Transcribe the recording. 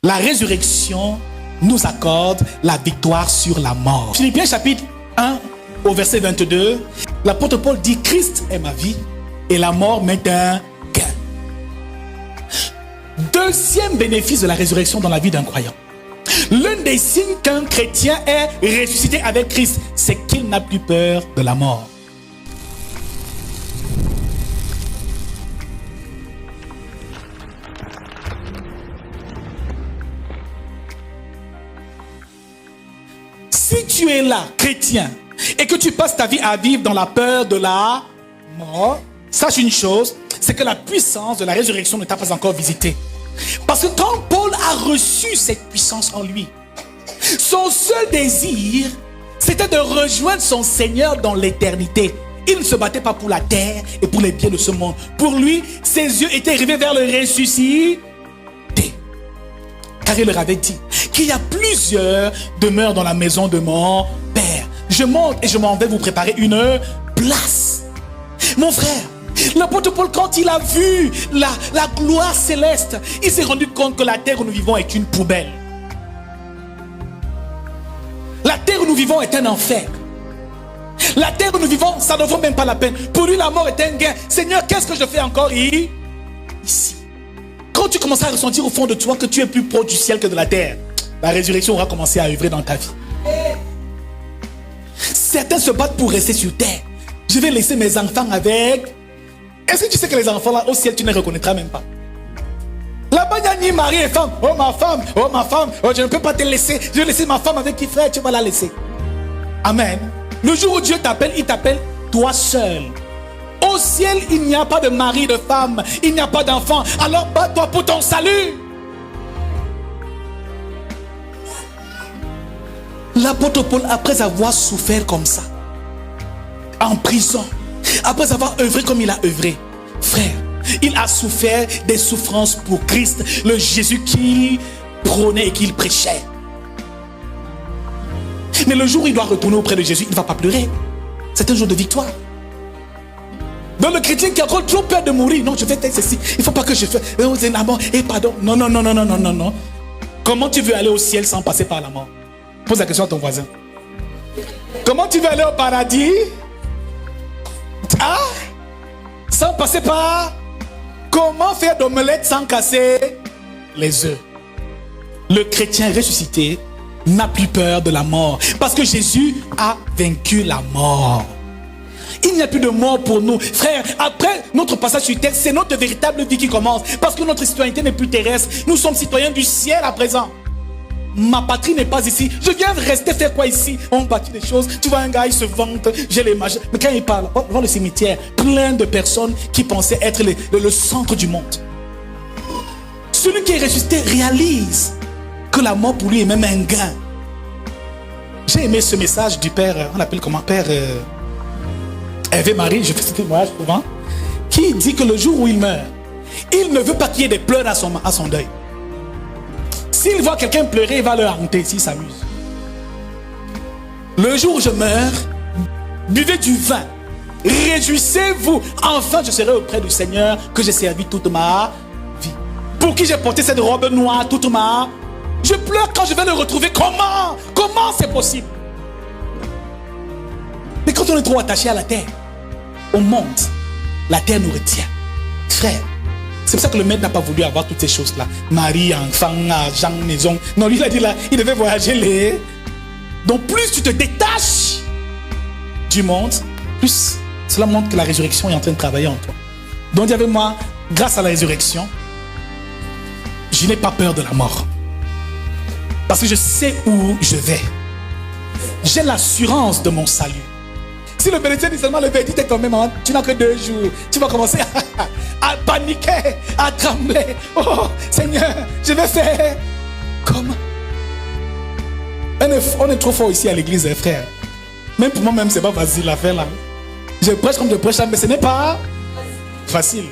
La résurrection nous accorde la victoire sur la mort. Philippiens chapitre 1 au verset 22, l'apôtre Paul dit: Christ est ma vie et la mort m'est un gain. Deuxième bénéfice de la résurrection dans la vie d'un croyant. L'un des signes qu'un chrétien est ressuscité avec Christ, c'est qu'il n'a plus peur de la mort. Si tu es là, chrétien, et que tu passes ta vie à vivre dans la peur de la mort, sache une chose, c'est que la puissance de la résurrection ne t'a pas encore visité. Parce que quand Paul a reçu cette puissance en lui, son seul désir, c'était de rejoindre son Seigneur dans l'éternité. Il ne se battait pas pour la terre et pour les biens de ce monde. Pour lui, ses yeux étaient rivés vers le ressuscité. Car il leur avait dit qu'il y a plusieurs demeures dans la maison de mon Père. Je monte et je m'en vais vous préparer une place. Mon frère, l'apôtre Paul, quand il a vu la gloire céleste, il s'est rendu compte que la terre où nous vivons est une poubelle. La terre où nous vivons est un enfer. La terre où nous vivons, ça ne vaut même pas la peine. Pour lui, la mort est un gain. Seigneur, qu'est-ce que je fais encore ici? Quand tu commences à ressentir au fond de toi que tu es plus proche du ciel que de la terre, la résurrection aura commencé à œuvrer dans ta vie. Certains se battent pour rester sur terre. Je vais laisser mes enfants avec... Est-ce que tu sais que les enfants là au ciel, tu ne les reconnaîtras même pas? Là-bas, il y a ni mari et femme. Oh ma femme, oh, je ne peux pas te laisser. Je vais laisser ma femme avec qui, frère, tu vas la laisser. Amen. Le jour où Dieu t'appelle, il t'appelle toi seul. Au ciel, il n'y a pas de mari, de femme, il n'y a pas d'enfant. Alors bats-toi pour ton salut. L'apôtre Paul, après avoir souffert comme ça, en prison, après avoir œuvré comme il a œuvré, frère, il a souffert des souffrances pour Christ, le Jésus qu'il prônait et qu'il prêchait. Mais le jour où il doit retourner auprès de Jésus, il ne va pas pleurer. C'est un jour de victoire. Dans le chrétien qui a encore trop peur de mourir, non, je vais faire ceci, il ne faut pas que je fasse, pardon, non. Comment tu veux aller au ciel sans passer par la mort? Pose la question à ton voisin. Comment tu veux aller au paradis? Ah? Sans passer par... Comment faire d'omelette sans casser les œufs? Le chrétien ressuscité n'a plus peur de la mort. Parce que Jésus a vaincu la mort. Il n'y a plus de mort pour nous. Frère, après notre passage sur terre, c'est notre véritable vie qui commence. Parce que notre citoyenneté n'est plus terrestre. Nous sommes citoyens du ciel à présent. Ma patrie n'est pas ici. Je viens rester faire quoi ici? On bâtit des choses. Tu vois un gars, il se vante. J'ai les machins. Mais quand il parle, devant le cimetière, plein de personnes qui pensaient être le centre du monde. Celui qui est ressuscité réalise que la mort pour lui est même un gain. J'ai aimé ce message du père, on l'appelle comment? Père Hervé Marie, je fais ce témoignage souvent, qui dit que le jour où il meurt, il ne veut pas qu'il y ait des pleurs à son deuil. S'il voit quelqu'un pleurer, il va le hanter s'il s'amuse. Le jour où je meurs, buvez du vin, réjouissez-vous, enfin je serai auprès du Seigneur que j'ai servi toute ma vie. Pour qui j'ai porté cette robe noire toute ma... Je pleure quand je vais le retrouver. Comment c'est possible? Mais quand on est trop attaché à la terre, on monte, la terre nous retient. Frère, c'est pour ça que le maître n'a pas voulu avoir toutes ces choses-là. Marie, enfant, argent, maison. Non, lui il a dit là, il devait voyager Donc plus tu te détaches du monde, plus cela montre que la résurrection est en train de travailler en toi. Donc dis avec moi, grâce à la résurrection, je n'ai pas peur de la mort. Parce que je sais où je vais. J'ai l'assurance de mon salut. Si le médecin dit seulement le verdict est tombé, maman, tu n'as que 2 jours. Tu vas commencer à paniquer, à trembler. Oh Seigneur, je vais faire comment? On est trop fort ici à l'église, frère. Même pour moi-même, c'est pas facile à faire là. Je prêche comme je prêche là, mais ce n'est pas facile.